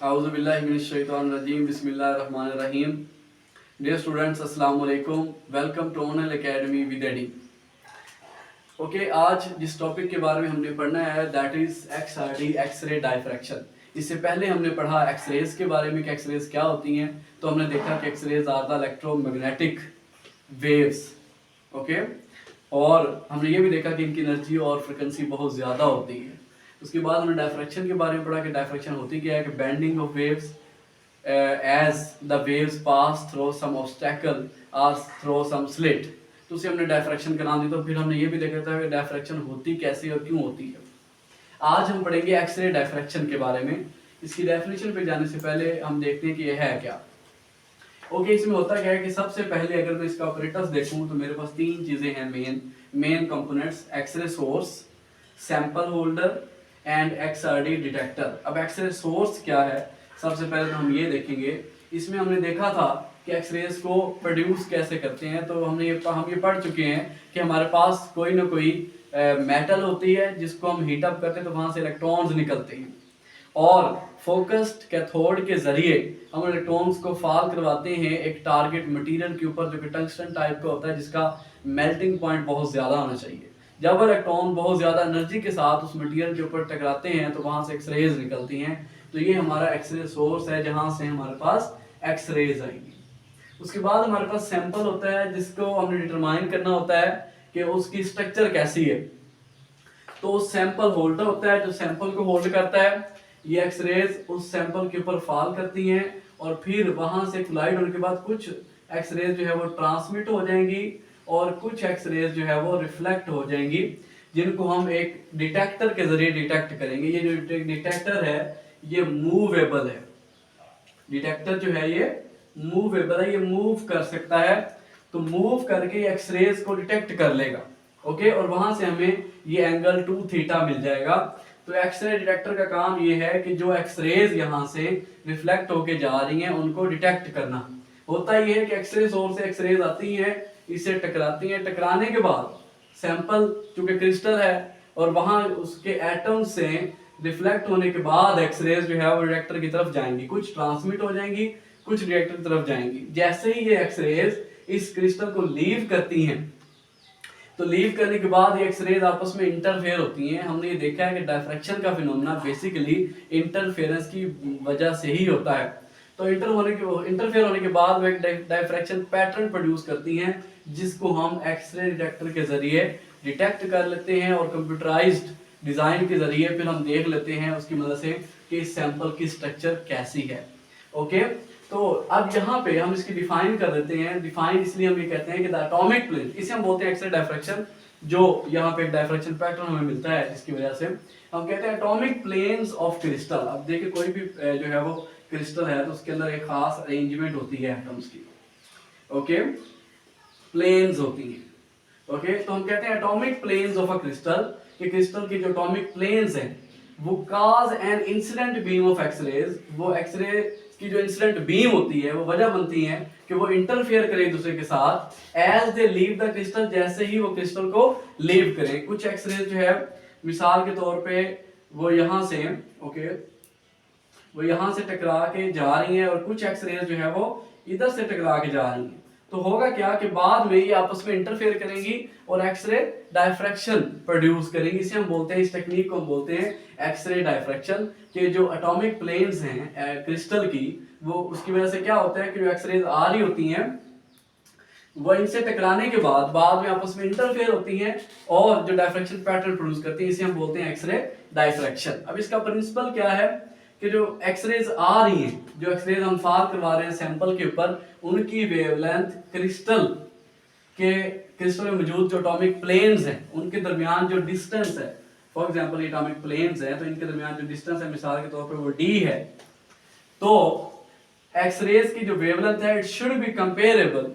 Auzubillahiminash-shaytanir-rajim. Bismillahir-rahmanir-rahim. Dear students, Assalamu alaikum. Welcome to Onal Academy with Eddie. Okay आज जिस topic के बारे में हमने पढ़ना है that is XRD x-ray diffraction. इससे पहले हमने पढ़ा एक्सरेज के बारे में कि एक्सरेज क्या होती हैं। तो हमने देखा कि x-rays are the electromagnetic waves. Okay, और हमने ये भी देखा कि इनकी एनर्जी और फ्रिक्वेंसी बहुत ज़्यादा होती है। उसके बाद हमने डायफ्रैक्शन के बारे में पढ़ा कि डायफ्रैक्शन होती क्या है कि bending of waves as the waves pass through some obstacle और थ्रू सम स्लिट। तो उसे हमने डायफ्रैक्शन का नाम दिया। तो फिर हमने ये भी देखा था कि डायफ्रैक्शन होती कैसे और क्यों होती है। आज हम पढ़ेंगे एक्सरे डायफ्रैक्शन के बारे में। इसकी डेफिनेशन पे जाने से पहले हम देखते हैं कि यह है क्या। ओके, इसमें होता क्या है कि सबसे पहले अगर मैं इसका ऑपरेटर्स देखूं तो मेरे पास तीन चीजें हैं main components: x-ray source, sample holder and XRD detector. अब एक्सरे सोर्स क्या है, सबसे पहले तो हम ये देखेंगे। इसमें हमने देखा था कि एक्सरेज को प्रोड्यूस कैसे करते हैं। तो हम ये पढ़ चुके हैं कि हमारे पास कोई ना कोई मेटल होती है जिसको हम हीट अप करते हैं तो वहां से इलेक्ट्रॉन्स निकलते हैं, और फोकस्ड कैथोड के जरिए हम इलेक्ट्रॉन्स को फॉल करवाते हैं एक टारगेट मटेरियल के ऊपर, जो कि टंगस्टन टाइप का होता है, जिसका मेल्टिंग पॉइंट बहुत ज्यादा होना चाहिए। जब इलेक्ट्रॉन बहुत ज्यादा एनर्जी के साथ उस मटेरियल के ऊपर टकराते हैं तो वहां से एक्सरेज निकलती हैं। तो ये हमारा एक्सरे सोर्स है जहां से हमारे पास एक्सरेज आएंगी। उसके बाद हमारे पास सैंपल होता है जिसको हमने डिटरमाइन करना होता है कि उसकी स्ट्रक्चर कैसी है। तो सैंपल होल्डर होता है जो सैंपल को होल्ड करता है। ये एक्सरेज उस सैंपल के ऊपर फॉल करती हैं और फिर वहां से कोलाइड होने के बाद कुछ एक्सरेज जो है वो ट्रांसमिट हो जाएंगी और कुछ एक्सरेज जो है वो रिफ्लेक्ट हो जाएंगी, जिनको हम एक डिटेक्टर के जरिए डिटेक्ट करेंगे। ये जो डिटेक्टर है ये मूवेबल है। डिटेक्टर जो है ये मूवेबल है, ये मूव कर सकता है। तो मूव करके एक्सरेज को डिटेक्ट कर लेगा। ओके, और वहां से हमें ये एंगल 2θ मिल जाएगा। तो एक्सरे डिटेक्टर का काम ये है कि जो एक्सरेज यहाँ से रिफ्लेक्ट होके जा रही हैं उनको डिटेक्ट करना। होता ये है कि एक्सरे सोर्स से एक्सरेज आती हैं, इससे टकराती हैं, टकराने के बाद सैंपल चूंकि क्रिस्टल है और वहां उसके एटम से रिफ्लेक्ट होने के बाद एक्सरेज जो है वो डिटेक्टर की तरफ जाएंगी, कुछ ट्रांसमिट हो जाएंगी, कुछ डिटेक्टर की तरफ जाएंगी। जैसे ही ये एक्सरेज इस क्रिस्टल को लीव करती हैं तो लीव करने के बाद ये एक्सरेज आपस में इंटरफेयर होती हैं। हमने ये देखा है कि डायफ्रैक्शन का फिनोमेना बेसिकली इंटरफेरेंस की वजह से ही होता है। तो इंटरफेयर होने के बाद वो एक डायफ्रैक्शन पैटर्न प्रोड्यूस करती हैं जिसको हम एक्सरे डिटेक्टर के जरिए डिटेक्ट कर लेते हैं, और कंप्यूटराइज्ड डिजाइन के जरिए फिर हम देख लेते हैं उसकी मदद से कि इस सैंपल की स्ट्रक्चर कैसी है। ओके, तो अब यहाँ पे हम इसकी डिफाइन कर देते हैं। डिफाइन इसलिए हम ये कहते हैं कि द एटॉमिक प्लेन, इसे हम बोलते हैं एक्सरे डायफ्रैक्शन, जो यहाँ पे एक डायफ्रैक्शन पैटर्न हमें मिलता है जिसकी वजह से हम कहते हैं एटॉमिक प्लेन्स ऑफ क्रिस्टल। अब देखिए कोई भी जो है वो क्रिस्टल है तो उसके अंदर एक खास अरेंजमेंट होती है एटम्स की। ओके, प्लेन्स होती हैं। ओके, तो हम कहते हैं atomic planes of a crystal, कि क्रिस्टल की जो एटॉमिक प्लेन्स हैं वो cause an incident beam of X rays, वो एक्सरे की जो इंसिडेंट बीम होती है वो वजह बनती है कि वो इंटरफेयर करे एक दूसरे के साथ as they leave the crystal, जैसे ही वो क्रिस्टल को लीव करे। कुछ एक्सरेज जो है मिसाल के तौर पे वो यहाँ से वो यहाँ से टकरा के जा रही हैं, और कुछ एक्सरेज जो है वो इधर से टकरा के जा रही हैं। तो होगा क्या कि बाद में ये आपस में इंटरफेयर करेंगी और एक्सरे डायफ्रैक्शन प्रोड्यूस करेंगी। इसे हम बोलते हैं, इस टेक्निक को हम बोलते हैं एक्सरे डायफ्रैक्शन। के जो एटॉमिक प्लेन्स हैं क्रिस्टल की, वो उसकी वजह से क्या होता है कि जो एक्सरेज आ रही होती हैं वो इनसे टकराने के बाद में आपस में इंटरफेयर होती हैं और जो डायफ्रैक्शन पैटर्न प्रोड्यूस करती हैं, इसे हम बोलते हैं एक्सरे डायफ्रैक्शन। अब इसका प्रिंसिपल क्या है कि जो एक्सरेज आ रही हैं, जो एक्सरेज हम फॉल करवा रहे हैं सैंपल के ऊपर, उनकी वेवलेंथ क्रिस्टल में मौजूद जो एटॉमिक प्लेन्स हैं उनके दरमियान जो डिस्टेंस है, फॉर एग्जांपल एटॉमिक प्लेन्स है तो इनके दरमियान जो डिस्टेंस है मिसाल के तौर पे वो d है। तो एक्सरेज की जो वेवलेंथ है it should be comparable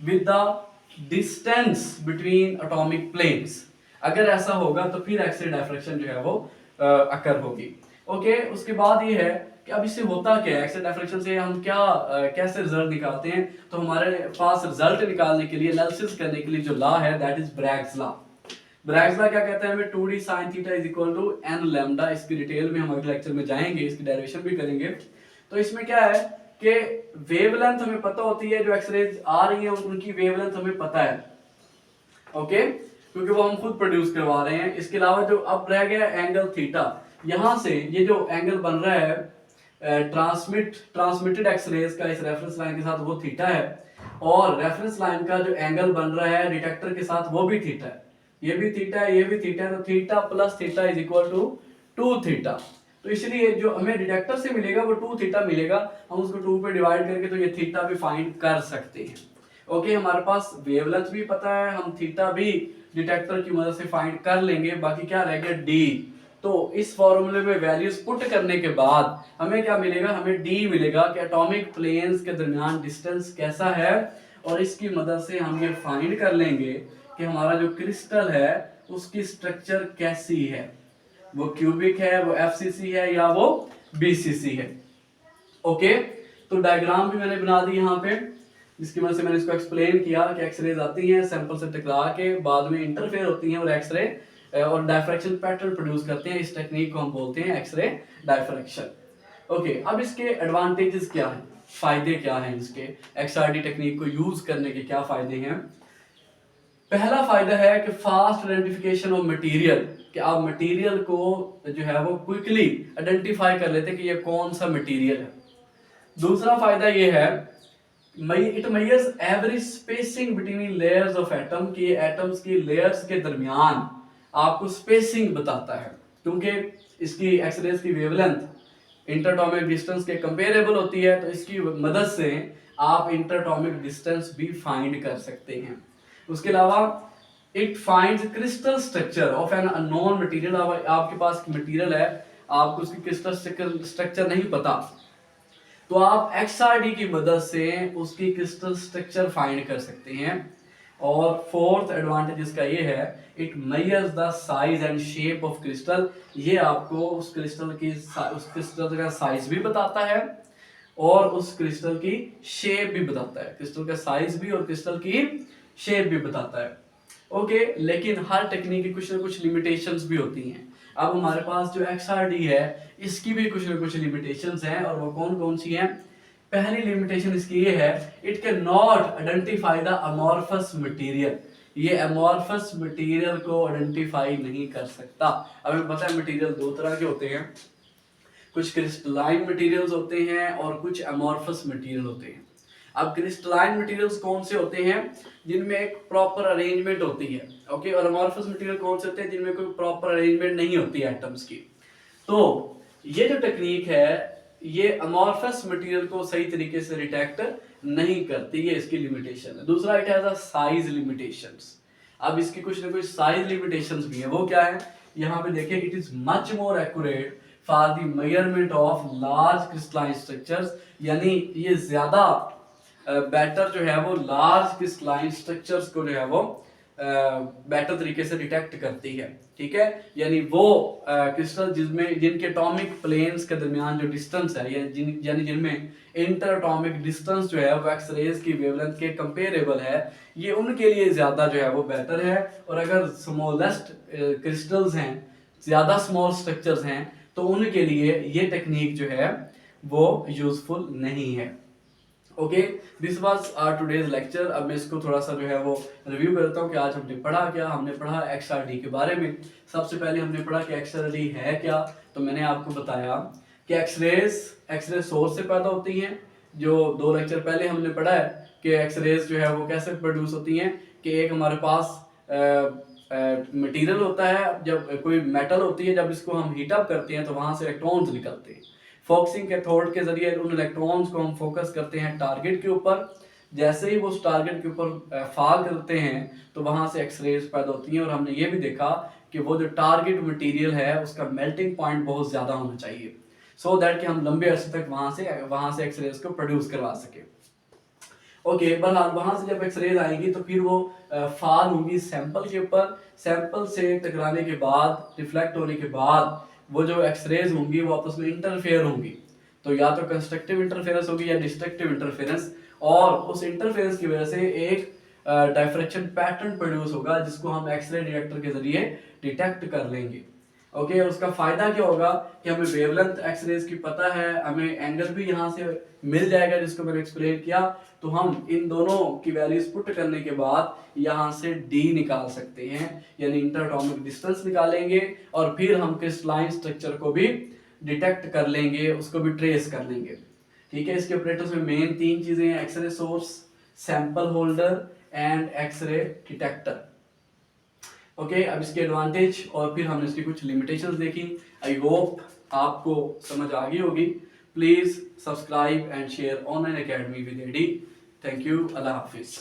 with the distance between atomic planes. अगर ऐसा होगा तो फिर एक्सरे डायफ्रैक्शन जो है वो अकर होगी। ओके, उसके बाद ये है कि अब इससे होता क्या है, एक्सरे डायफ्रैक्शन से हम क्या कैसे रिजल्ट निकालते हैं। तो हमारे पास रिजल्ट निकालने के लिए, एनालिसिस करने के लिए जो लॉ है that is Bragg's law. Bragg's law क्या कहता है हमें, 2d sin theta is equal to n lambda. इसकी डिटेल में हम अगले लेक्चर में जाएंगे, इसकी डेरिवेशन भी करेंगे। तो इसमें क्या है कि वेवलेंथ हमें पता होती है, जो एक्सरेज आ रही है उनकी वेवलेंथ हमें पता है, ओके, क्योंकि वो हम खुद प्रोड्यूस करवा रहे हैं। इसके अलावा जो अब रह गया एंगल थीटा, यहां से ये जो एंगल बन रहा है ट्रांसमिटेड एक्सरेज का इस रेफरेंस लाइन के साथ, वो थीटा है, और रेफरेंस लाइन का जो एंगल बन रहा है डिटेक्टर के साथ, वो भी थीटा है। ये भी थीटा है, ये भी थीटा है, तो theta plus theta is equal to 2 theta. तो इसलिए जो हमें डिटेक्टर से मिलेगा वो 2 थीटा मिलेगा, हम उसको 2 पे डिवाइड करके तो ये थीटा भी फाइंड कर सकते हैं। ओके, हमारे पास वेवलेंथ भी पता है, हम थीटा भी डिटेक्टर की मदद से फाइंड कर लेंगे। बाकी क्या रह गया, डी। तो इस फॉर्मूले में वैल्यूज पुट करने के बाद हमें क्या मिलेगा, हमें डी मिलेगा कि एटॉमिक प्लेन्स के दरमियान डिस्टेंस कैसा है, और इसकी मदद से हम ये फाइंड कर लेंगे कि हमारा जो क्रिस्टल है उसकी स्ट्रक्चर कैसी है, वो क्यूबिक है, वो एफसीसी है, या वो बीसीसी है। ओके, तो डायग्राम भी मैंने बना दी यहाँ पे, जिसकी वजह से मैंने इसको एक्सप्लेन किया कि एक्सरेज आती हैं सैंपल से टकरा के, बाद में इंटरफेयर होती हैं और एक्सरे और डायफ्रैक्शन पैटर्न प्रोड्यूस करते हैं। इस टेक्निक को हम बोलते हैं एक्सरे डायफ्रैक्शन। ओके, अब इसके एडवांटेजेस क्या हैं, फायदे क्या हैं, इसके एक्सआरडी टेक्निक को यूज करने के क्या फायदे हैं। पहला फायदा है कि फास्ट आइडेंटिफिकेशन ऑफ मटेरियल, कि आप मटेरियल को जो है वो क्विकली आइडेंटिफाई कर लेते हैं कि ये कौन सा मटेरियल है। दूसरा फायदा ये है, it measures average spacing between layers of atom, की एटम्स की लेयर्स के दरमियान आपको स्पेसिंग बताता है, क्योंकि इसकी एक्सरेज की वेवलेंथ इंटरएटॉमिक डिस्टेंस के कंपेरेबल होती है, तो इसकी मदद से आप इंटरएटॉमिक डिस्टेंस भी फाइंड कर सकते हैं। उसके अलावा it finds crystal structure of an unknown material. आपके पास मटेरियल है, आपको उसकी क्रिस्टल स्ट्रक्चर नहीं पता, तो आप एक्सआरडी की मदद से उसकी क्रिस्टल स्ट्रक्चर फाइंड कर सकते हैं। और फोर्थ एडवांटेज इसका ये है, it measures the size and shape of crystal. ये आपको उस क्रिस्टल का साइज भी बताता है और उस क्रिस्टल की शेप भी बताता है, क्रिस्टल का साइज भी और क्रिस्टल की शेप भी बताता है। ओके, लेकिन हर टेक्निक की कुछ ना कुछ लिमिटेशंस भी होती हैं। अब हमारे पास जो एक्सआरडी है इसकी भी कुछ ना कुछ लिमिटेशंस हैं, और वो कौन कौन सी हैं। पहली लिमिटेशन इसकी ये है, it can not identify the amorphous material. ये अमॉर्फस मटेरियल को आइडेंटिफाई नहीं कर सकता। अब हमें पता है मटेरियल दो तरह के होते हैं, कुछ क्रिस्टलाइन मटेरियल्स होते हैं और कुछ अमॉर्फस मटेरियल होते हैं। अब क्रिस्टलाइन मटेरियल्स कौन से होते हैं, जिनमें एक प्रॉपर अरेंजमेंट होती है, ओके, और अमॉर्फस मटेरियल कौन से होते हैं, जिनमें कोई प्रॉपर अरेंजमेंट नहीं होती है एटम्स की। तो ये जो टेक्निक है ये अमॉर्फस मटेरियल को सही तरीके से डिटेक्ट नहीं करती, ये इसकी लिमिटेशन है। दूसरा, it has a size limitations. अब इसकी कुछ ना कुछ साइज लिमिटेशंस भी है, वो क्या है, यहाँ पे देखिए, it is much more accurate for the measurement of large crystalline structures, यानी ये ज्यादा बेटर जो है वो लार्ज क्रिस्टलाइन स्ट्रक्चर्स को जो है वो बेटर तरीके से डिटेक्ट करती है, ठीक है। यानी वो क्रिस्टल जिनके एटॉमिक प्लेन्स के दरमियान जो डिस्टेंस है, यानी जिनमें इंटर एटॉमिक डिस्टेंस जो है वो एक्स रेज की वेवलेंथ के कंपेरेबल है, ये उनके लिए ज्यादा जो है वो बेटर है। और अगर स्मॉलेस्ट क्रिस्टल्स हैं, ज्यादा स्मॉल स्ट्रक्चर्स हैं, तो उनके लिए ये टेक्निक जो है वो यूजफुल नहीं है। Okay, this was today's lecture. अब मैं इसको थोड़ा सा जो है वो रिव्यू करता हूँ कि आज हमने पढ़ा क्या। हमने पढ़ा एक्सआरडी के बारे में। सबसे पहले हमने पढ़ा कि एक्सआरडी है क्या, तो मैंने आपको बताया कि एक्सरेज सोर्स से पैदा होती हैं। जो 2 लेक्चर पहले हमने पढ़ा है कि एक्सरेज जो है वो कैसे प्रोड्यूस होती हैं, कि एक हमारे पास मटेरियल होता है, जब कोई मेटल होती है, जब इसको हम हीट अप करते हैं तो वहां से इलेक्ट्रॉन्स निकलते हैं। फोकसिंग कैथोड के जरिए उन इलेक्ट्रॉन्स को हम फोकस करते हैं टारगेट के ऊपर। जैसे ही वो उस टारगेट के ऊपर फॉल करते हैं तो वहां से एक्सरेज पैदा होती हैं। और हमने ये भी देखा कि वो जो टारगेट मटेरियल है उसका मेल्टिंग पॉइंट बहुत ज्यादा होना चाहिए, सो दैट कि हम लंबे अरसे तक वहां से एक्सरेज को प्रोड्यूस करवा सके। ओके, बहरहाल वहां से जब एक्सरेज आएंगी तो फिर वो फॉल होंगी सैंपल के ऊपर। सैंपल से टकराने के बाद, रिफ्लेक्ट होने के बाद, वो जो एक्सरेज होंगी वो आपस में इंटरफेयर होंगी। तो या तो कंस्ट्रक्टिव इंटरफेरेंस होगी या डिस्ट्रक्टिव इंटरफेरेंस, और उस इंटरफेरेंस की वजह से एक डायफ्रैक्शन पैटर्न प्रोड्यूस होगा जिसको हम एक्सरे डिटेक्टर के जरिए डिटेक्ट कर लेंगे। ओके, उसका फायदा क्या होगा कि हमें वेवलेंथ एक्सरेज की पता है, हमें एंगल भी यहाँ से मिल जाएगा जिसको मैंने एक्सप्लेन किया। तो हम इन दोनों की वैल्यूज पुट करने के बाद यहाँ से डी निकाल सकते हैं, यानी इंटरएटॉमिक डिस्टेंस निकालेंगे और फिर हम क्रिस्टलाइन स्ट्रक्चर को भी डिटेक्ट कर लेंगे, उसको भी ट्रेस कर लेंगे। ठीक है, इसके ऑपरेटर्स में मेन 3 चीजें हैं, x-ray source, sample holder and x-ray detector. Okay, अब इसके एडवांटेज और फिर हमने इसकी कुछ लिमिटेशंस देखी। आई होप आपको समझ आ गई होगी। Please subscribe and share online academy with Eddie. Thank you, अल्लाह हाफिज।